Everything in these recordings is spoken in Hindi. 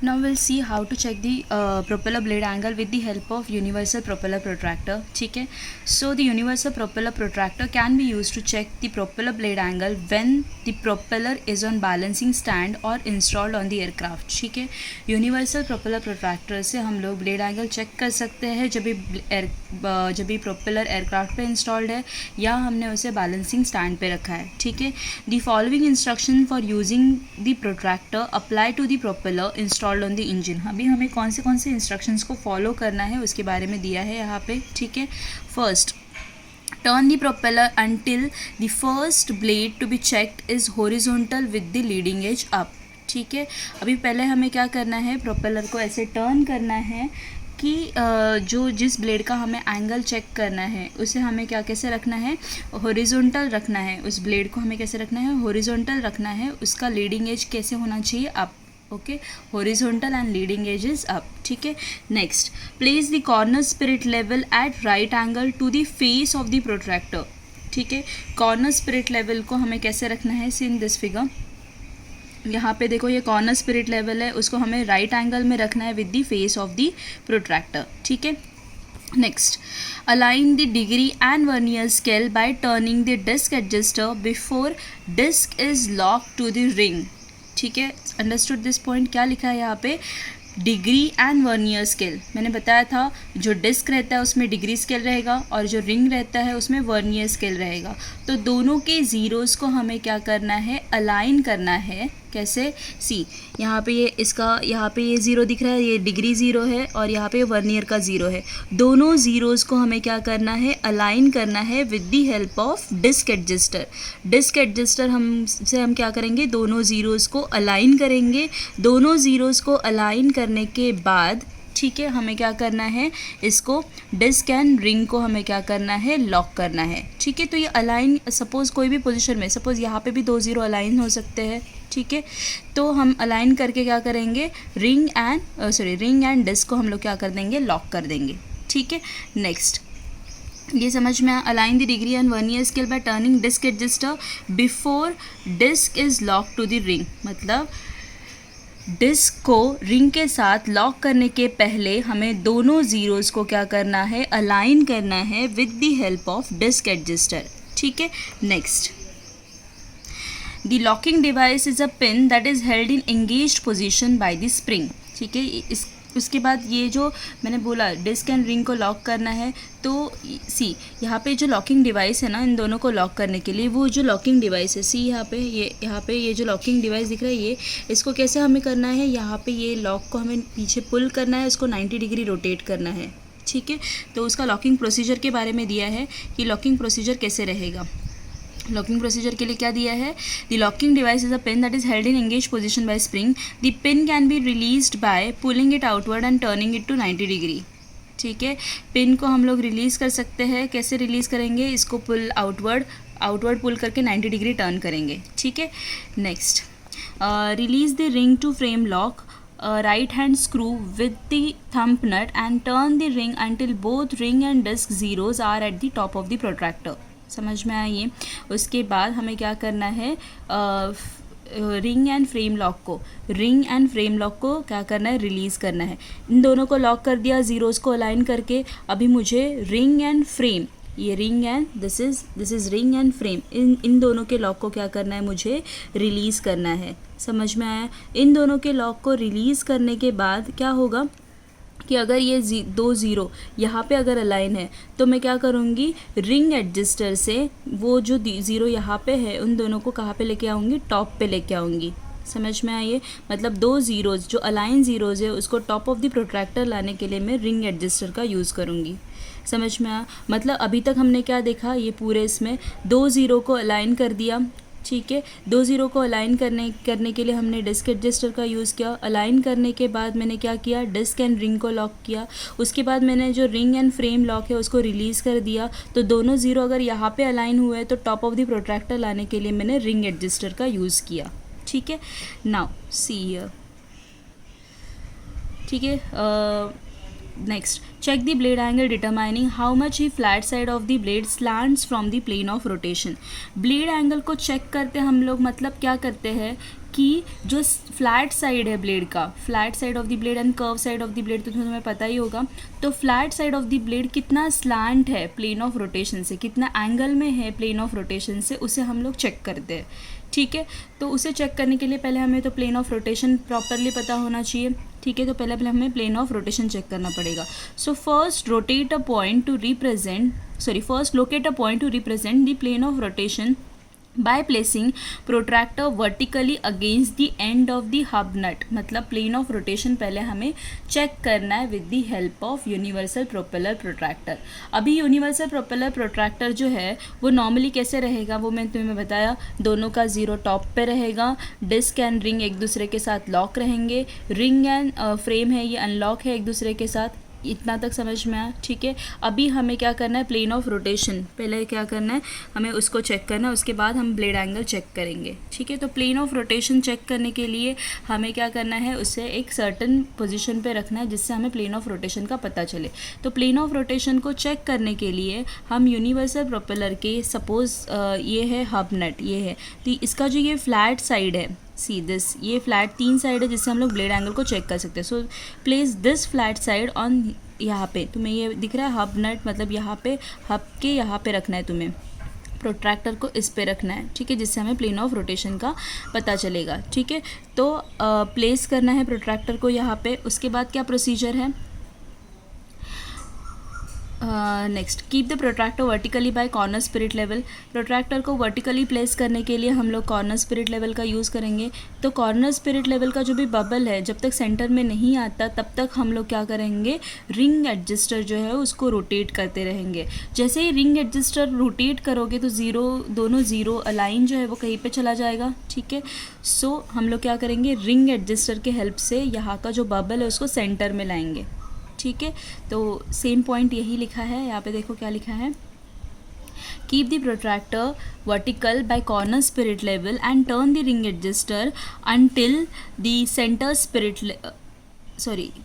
Now we'll see how to check the propeller blade angle with the help of universal propeller protractor. ठीक है, so the universal propeller protractor can be used to check the propeller blade angle when the propeller is on balancing stand or installed on the aircraft. ठीक है, universal propeller protractor से हम लोग blade angle check कर सकते हैं जब भी propeller aircraft पे installed है या हमने उसे balancing stand पे रखा है. ठीक है, the following instruction for using the protractor apply to the propeller installed on the engine. अभी हमें कौन से इंस्ट्रक्शंस को फॉलो करना है उसके बारे में दिया है यहाँ पे. ठीक है, first, turn the propeller until the first blade to be checked is horizontal with the leading edge up. ठीक है, अभी पहले हमें क्या करना है, प्रोपेलर को ऐसे टर्न करना है कि जिस ब्लेड का हमें एंगल चेक करना है उसे हमें कैसे रखना है, हॉरिजॉन्टल रखना है. उस ब्लेड को हमें कैसे रखना है, हॉरिजॉन्टल रखना है. उसका लीडिंग एज कैसे होना चाहिए, up. Okay, horizontal and leading edge is up. ठीक है, next, place the corner spirit level at right angle to the face of the protractor. ठीक है, कॉर्नर स्पिरिट लेवल को हमें कैसे रखना है, सी इन दिस फिगर. यहाँ पे देखो, ये कॉर्नर स्पिरिट लेवल है, उसको हमें राइट एंगल में रखना है with the face of the protractor. ठीक है, next, align the degree and vernier scale by turning the disc adjuster before disc is lock to the ring. ठीक है, अंडरस्टूड दिस पॉइंट. क्या लिखा है यहाँ पे, डिग्री एंड वर्नियर स्केल. मैंने बताया था जो डिस्क रहता है उसमें डिग्री स्केल रहेगा और जो रिंग रहता है उसमें वर्नियर स्केल रहेगा. तो दोनों के ज़ीरोज़ को हमें क्या करना है, अलाइन करना है. कैसे, सी यहाँ पे यहाँ पे ये ज़ीरो दिख रहा है, ये डिग्री ज़ीरो है और यहाँ पे वर्नियर का ज़ीरो है. दोनों ज़ीरोज़ को हमें क्या करना है, अलाइन करना है with the help of disc adjuster. Disc adjuster हम क्या करेंगे, दोनों ज़ीरोज़ को अलाइन करेंगे. दोनों ज़ीरोज़ को अलाइन करने के बाद, ठीक है, हमें क्या करना है, इसको डिस्क एंड रिंग को हमें क्या करना है, लॉक करना है. ठीक है, तो ये अलाइन, सपोज़ कोई भी पोजीशन में, सपोज़ यहाँ पे भी दो ज़ीरो अलाइन हो सकते हैं. ठीक है, तो हम अलाइन करके क्या करेंगे, रिंग एंड डिस्क को हम लोग क्या कर देंगे, लॉक कर देंगे. ठीक है, नेक्स्ट, ये समझ में align the degree and vernier scale by turning disc adjuster before disc is lock to the ring. मतलब डिस्क को रिंग के साथ लॉक करने के पहले हमें दोनों ज़ीरोज़ को क्या करना है, अलाइन करना है with the help of disc adjuster. ठीक है, next, the locking device is a pin that is held in engaged position by the spring. ठीक है, उसके बाद ये जो मैंने बोला डिस्क एंड रिंग को लॉक करना है, तो सी यहाँ पे जो लॉकिंग डिवाइस है ना, इन दोनों को लॉक करने के लिए वो जो लॉकिंग डिवाइस है, सी यहाँ पे ये जो लॉकिंग डिवाइस दिख रहा है, ये इसको कैसे हमें करना है, यहाँ पे ये लॉक को हमें पीछे पुल करना है, उसको 90 डिग्री रोटेट करना है. ठीक है, तो उसका लॉकिंग प्रोसीजर के बारे में दिया है कि लॉकिंग प्रोसीजर कैसे रहेगा. लॉकिंग प्रोसीजर के लिए क्या दिया है, the locking device is a pin that is held in engage position by spring. The pin can be released by pulling it outward and turning it to 90 degree. ठीक है, पिन को हम लोग रिलीज़ कर सकते हैं. कैसे रिलीज़ करेंगे, इसको पुल आउटवर्ड पुल करके 90 डिग्री टर्न करेंगे. ठीक है, next, release the ring to frame lock. Right hand screw with the thumb nut and turn the ring until both ring and disc zeros are at the top of the protractor. समझ में आइए. उसके बाद हमें क्या करना है, रिंग एंड फ्रेम लॉक को क्या करना है, रिलीज़ करना है. इन दोनों को लॉक कर दिया ज़ीरोज़ को अलाइन करके. अभी मुझे रिंग एंड फ्रेम, ये ring and this is ring and frame, इन दोनों के लॉक को क्या करना है, मुझे रिलीज़ करना है. समझ में आया. इन दोनों के लॉक को रिलीज़ करने के बाद क्या होगा कि अगर ये दो ज़ीरो यहाँ पे अगर अलाइन है तो मैं क्या करूँगी, रिंग एडजस्टर से वो जो ज़ीरो यहाँ पे है उन दोनों को कहाँ पे लेके आऊँगी, टॉप पे लेके आऊँगी. समझ में आइए. मतलब दो ज़ीरोज़ जो अलाइन ज़ीरोज़ है उसको टॉप ऑफ द प्रोट्रैक्टर लाने के लिए मैं रिंग एडजस्टर का यूज़ करूँगी. समझ में आया. मतलब अभी तक हमने क्या देखा, ये पूरे इसमें दो ज़ीरो को अलाइन कर दिया. ठीक है, दो ज़ीरो को अलाइन करने के लिए हमने डिस्क एडजस्टर का यूज़ किया. अलाइन करने के बाद मैंने क्या किया, डिस्क एंड रिंग को लॉक किया. उसके बाद मैंने जो रिंग एंड फ्रेम लॉक है उसको रिलीज़ कर दिया. तो दोनों ज़ीरो अगर यहाँ पे अलाइन हुए हैं तो टॉप ऑफ द प्रोट्रैक्टर लाने के लिए मैंने रिंग एडजस्टर का यूज़ किया. ठीक है, नाउ सी हियर. ठीक है, Next, check the blade angle determining how much the flat side of the blade slants from the plane of rotation. Blade angle को check करते हम लोग मतलब क्या करते हैं कि जो फ्लैट साइड है ब्लेड का, flat side of the blade and curve side of the blade तो तुम्हें पता ही होगा। तो flat side of the blade कितना स्लैंट है प्लेन ऑफ रोटेशन से, कितना एंगल में है प्लेन ऑफ रोटेशन से, उसे हम लोग चेक करते हैं। ठीक है, तो उसे चेक करने के लिए पहले हमें तो प्लेन ऑफ रोटेशन प्रॉपरली पता होना चाहिए। ठीक है, तो पहले हमें प्लेन ऑफ रोटेशन चेक करना पड़ेगा। So first locate a point to represent the plane of rotation by placing protractor vertically against the end of the hub nut। मतलब प्लेन ऑफ रोटेशन पहले हमें चेक करना है with the help of universal propeller protractor. अभी यूनिवर्सल प्रोपेलर प्रोट्रैक्टर जो है वो नॉर्मली कैसे रहेगा वो मैं तुम्हें बताया, दोनों का जीरो टॉप पे रहेगा, डिस्क एंड रिंग एक दूसरे के साथ लॉक रहेंगे, रिंग एंड फ्रेम है ये अनलॉक है एक दूसरे के साथ। इतना तक समझ में आया? ठीक है, अभी हमें क्या करना है, प्लेन ऑफ रोटेशन पहले क्या करना है, हमें उसको चेक करना है, उसके बाद हम ब्लेड एंगल चेक करेंगे। ठीक है, तो प्लेन ऑफ रोटेशन चेक करने के लिए हमें क्या करना है, उसे एक सर्टन पोजीशन पे रखना है जिससे हमें प्लेन ऑफ रोटेशन का पता चले। तो प्लेन ऑफ रोटेशन को चेक करने के लिए हम यूनिवर्सल प्रोपेलर के सपोज ये है हब नट, ये है, तो इसका जो ये फ्लैट साइड है, सी दिस, ये फ्लैट तीन साइड है जिससे हम लोग ब्लेड एंगल को चेक कर सकते हैं। So place this flat side on, यहाँ पे तुम्हें ये दिख रहा है हब नट, मतलब यहाँ पे हब के यहाँ पे रखना है, तुम्हें प्रोट्रैक्टर को इस पे रखना है। ठीक है, जिससे हमें प्लेन ऑफ रोटेशन का पता चलेगा। ठीक है, तो प्लेस करना है प्रोट्रैक्टर को यहाँ पे। उसके बाद क्या प्रोसीजर है, next keep the protractor vertically by corner spirit level. Protractor को वर्टिकली प्लेस करने के लिए हम लोग कॉर्नर स्पिरिट लेवल का यूज़ करेंगे। तो कॉर्नर स्पिरिट लेवल का जो भी बबल है जब तक सेंटर में नहीं आता तब तक हम लोग क्या करेंगे, रिंग एडजस्टर जो है उसको रोटेट करते रहेंगे। जैसे ही रिंग एडजस्टर रोटेट करोगे तो दोनों ज़ीरो अलाइन जो है वो कहीं पर चला जाएगा। ठीक है, सो हम लोग क्या करेंगे, रिंग एडजस्टर के हेल्प से यहाँ का जो बबल है उसको सेंटर में लाएंगे। ठीक है, तो सेम पॉइंट यही लिखा है, यहाँ पे देखो क्या लिखा है, keep the protractor vertical by corner spirit level and turn the ring adjuster until the centre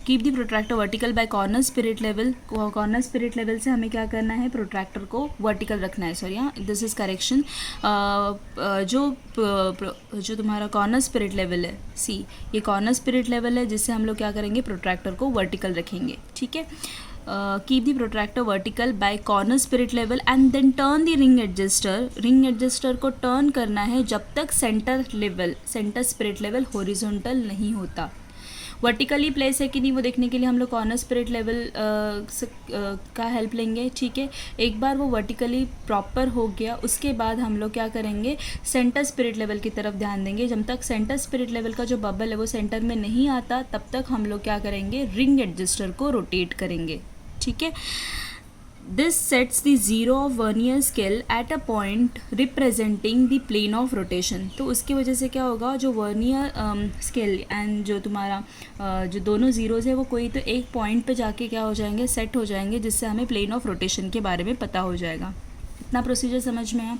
keep the protractor vertical by corner spirit level. Corner spirit level से हमें क्या करना है, प्रोट्रैक्टर को वर्टिकल रखना है। सॉरी, हाँ, दिस इज करेक्शन। जो तुम्हारा कॉर्नर स्पिरिट लेवल है, सी ये कॉर्नर स्पिरिट लेवल है जिससे हम लोग क्या करेंगे, प्रोट्रैक्टर को वर्टिकल रखेंगे। ठीक है, keep the protractor vertical by corner spirit level and then turn the ring adjuster. Ring adjuster को टर्न करना है जब तक सेंटर स्पिरिट लेवल हॉरिजॉन्टल नहीं होता। वर्टिकली प्लेस है कि नहीं वो देखने के लिए हम लोग कॉर्नर स्पिरिट लेवल का हेल्प लेंगे। ठीक है, एक बार वो वर्टिकली प्रॉपर हो गया उसके बाद हम लोग क्या करेंगे, सेंटर स्पिरिट लेवल की तरफ ध्यान देंगे। जब तक सेंटर स्पिरिट लेवल का जो बबल है वो सेंटर में नहीं आता तब तक हम लोग क्या करेंगे, रिंग एडजस्टर को रोटेट करेंगे। ठीक है, this sets the zero of vernier scale at a point representing the plane of rotation. तो उसकी वजह से क्या होगा, जो वर्नियर स्केल एंड जो तुम्हारा जो दोनों जीरोज़ है वो कोई तो एक पॉइंट पे जाके क्या हो जाएंगे, सेट हो जाएंगे, जिससे हमें प्लेन ऑफ रोटेशन के बारे में पता हो जाएगा। इतना प्रोसीजर समझ में आया?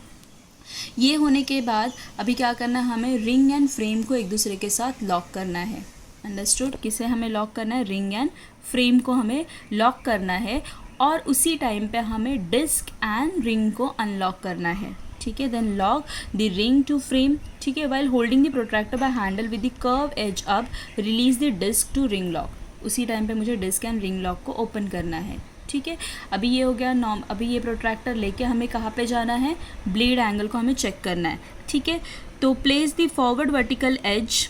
ये होने के बाद अभी क्या करना है, हमें रिंग एंड फ्रेम को एक दूसरे के साथ लॉक करना है। अंडरस्टूड? किसे हमें लॉक करना है, रिंग एंड फ्रेम को हमें लॉक करना है और उसी टाइम पे हमें डिस्क एंड रिंग को अनलॉक करना है। ठीक है, then lock the ring to frame. ठीक है, while holding the protractor by handle with the curve edge up release the disc to ring lock. उसी टाइम पे मुझे डिस्क एंड रिंग लॉक को ओपन करना है। ठीक है, अभी ये हो गया नॉर्म। अभी ये प्रोट्रैक्टर लेके हमें कहाँ पे जाना है, ब्लेड एंगल को हमें चेक करना है। ठीक है, तो place the forward vertical edge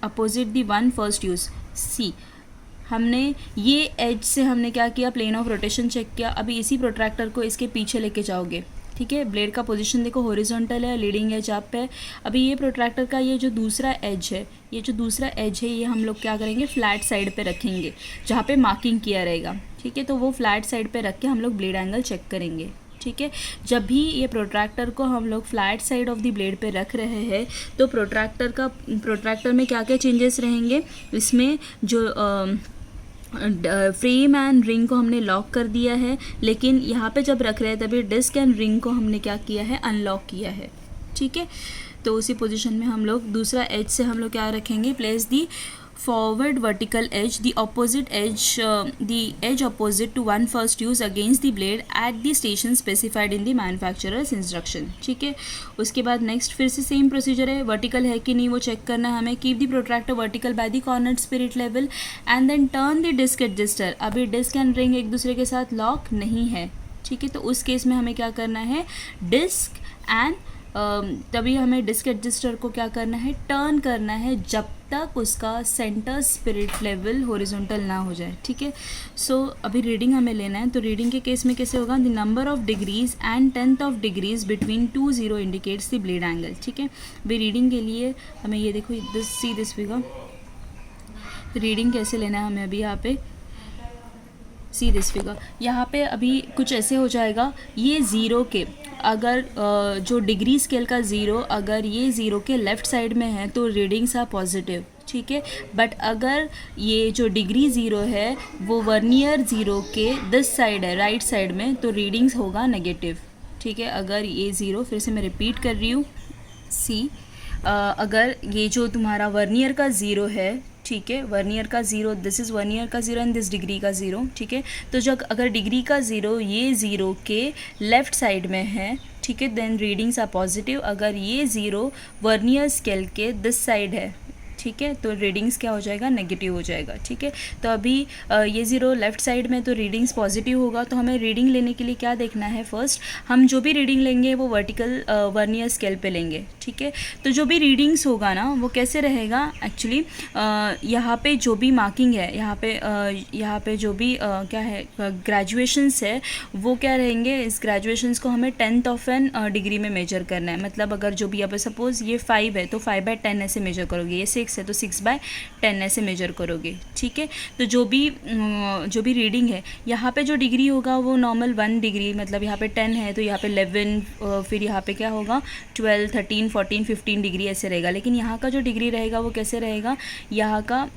opposite the one first use. See हमने ये एज से हमने क्या किया, प्लेन ऑफ रोटेशन चेक किया। अभी इसी प्रोट्रैक्टर को इसके पीछे लेके जाओगे। ठीक है, ब्लेड का पोजीशन देखो हॉरिजॉन्टल है, लीडिंग एज अप है। अभी ये प्रोट्रैक्टर का ये जो दूसरा एज है, ये हम लोग क्या करेंगे, फ्लैट साइड पे रखेंगे जहाँ पे मार्किंग किया रहेगा। ठीक है, तो वो फ्लैट साइड पे रख के हम लोग ब्लेड एंगल चेक करेंगे। ठीक है, जब भी ये प्रोट्रैक्टर को हम लोग flat side of the blade पे रख रहे हैं तो प्रोट्रैक्टर में क्या क्या चेंजेस रहेंगे, इसमें जो फ्रेम एंड रिंग को हमने लॉक कर दिया है, लेकिन यहाँ पे जब रख रहे हैं तभी डिस्क एंड रिंग को हमने क्या किया है, अनलॉक किया है। ठीक है, तो उसी पोजीशन में हम लोग दूसरा एज से हम लोग क्या रखेंगे, place the forward vertical edge, the edge opposite to one first used against the blade at the station specified in the manufacturer's instruction. ठीक है, उसके बाद नेक्स्ट फिर से सेम प्रोसीजर है, वर्टिकल है कि नहीं वो चेक करना है हमें. Keep the protractor vertical by the corner spirit level and then turn the disc adjuster. अभी डिस्क एंड रिंग एक दूसरे के साथ लॉक नहीं है. ठीक है, तो उस केस में हमें क्या करना है, डिस्क एंड तभी हमें डिस्क एडजस्टर को क्या करना है, टर्न करना है जब तक उसका सेंटर स्पिरिट लेवल हॉरिजॉन्टल ना हो जाए. ठीक है, सो अभी रीडिंग हमें लेना है. तो रीडिंग के केस में कैसे होगा, the number of degrees and 10th of degrees between 2 0 indicates the blade angle. ठीक है, अभी रीडिंग के लिए हमें ये देखो, this see this figure, reading कैसे लेना है हमें अभी यहाँ पे, सी दिस फिगर. यहाँ पे अभी कुछ ऐसे हो जाएगा, ये ज़ीरो के अगर जो डिग्री स्केल का ज़ीरो अगर ये ज़ीरो के लेफ़्ट साइड में है तो रीडिंग्स आर पॉजिटिव. ठीक है, बट अगर ये जो डिग्री ज़ीरो है वो वर्नियर ज़ीरो के दिस साइड है, राइट साइड में, तो रीडिंग्स होगा नेगेटिव. ठीक है, अगर ये ज़ीरो, फिर से मैं रिपीट कर रही हूँ, सी अगर ये जो तुम्हारा वर्नियर का ज़ीरो है, ठीक है, वर्नियर का ज़ीरो, दिस इज़ वर्नियर का ज़ीरो एंड दिस डिग्री का ज़ीरो. ठीक है, तो जब अगर डिग्री का ज़ीरो ये ज़ीरो के लेफ़्ट साइड में है, ठीक है, देन रीडिंग्स आर पॉजिटिव. अगर ये ज़ीरो वर्नियर स्केल के दिस साइड है, ठीक है, तो रीडिंग्स क्या हो जाएगा, नेगेटिव हो जाएगा. ठीक है, तो अभी ये ज़ीरो लेफ़्ट साइड में तो रीडिंग्स पॉजिटिव होगा. तो हमें रीडिंग लेने के लिए क्या देखना है, फर्स्ट हम जो भी रीडिंग लेंगे वो वर्टिकल वर्नियर स्केल पे लेंगे. ठीक है, तो जो भी रीडिंग्स होगा ना वो कैसे रहेगा, एक्चुअली यहाँ पे जो भी मार्किंग है, यहाँ पे जो भी क्या है ग्रेजुएशंस है वो क्या रहेंगे, इस ग्रेजुएशंस को हमें 10th ऑफ एन डिग्री में मेजर करना है. मतलब अगर जो भी, अब सपोज़ ये 5 है तो 5/10 ऐसे मेजर करोगे, ये 6 है तो 6/10 ऐसे मेजर करोगे. ठीक है, तो जो भी रीडिंग है, यहाँ पे जो डिग्री होगा वो नॉर्मल 1 डिग्री, मतलब यहाँ पे 10 है तो यहाँ पे 11, फिर यहाँ पे क्या होगा 12, 13, 14, 15 डिग्री ऐसे रहेगा. लेकिन यहाँ का जो डिग्री रहेगा वो कैसे रहेगा, यहाँ का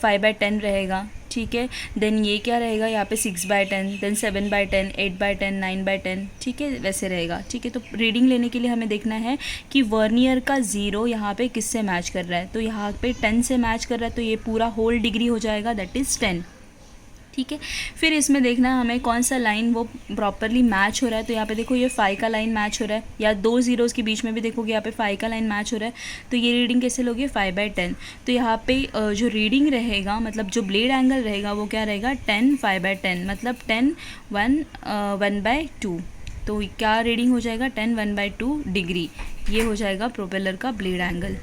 5/10 रहेगा. ठीक है, देन ये क्या रहेगा, यहाँ पे 6/10, देन 7/10, 8/10, 9/10. ठीक है, वैसे रहेगा. ठीक है, तो रीडिंग लेने के लिए हमें देखना है कि वर्नियर का ज़ीरो यहाँ पे किससे मैच कर रहा है. तो यहाँ पे 10 से मैच कर रहा है तो ये पूरा होल डिग्री हो जाएगा, दैट इज़ 10. ठीक है, फिर इसमें देखना है हमें कौन सा लाइन वो प्रॉपरली मैच हो रहा है. तो यहाँ पे देखो ये 5 का लाइन मैच हो रहा है, या 2 ज़ीरोज़ के बीच में भी देखोगे यहाँ पे 5 का लाइन मैच हो रहा है. तो ये रीडिंग कैसे लोगे, 5/10. तो यहाँ पे जो रीडिंग रहेगा, मतलब जो ब्लेड एंगल रहेगा वो क्या रहेगा, 10 5/10, मतलब 10 1/2. तो क्या रीडिंग हो जाएगा, 10 1/2 डिग्री. ये हो जाएगा प्रोपेलर का ब्लेड एंगल.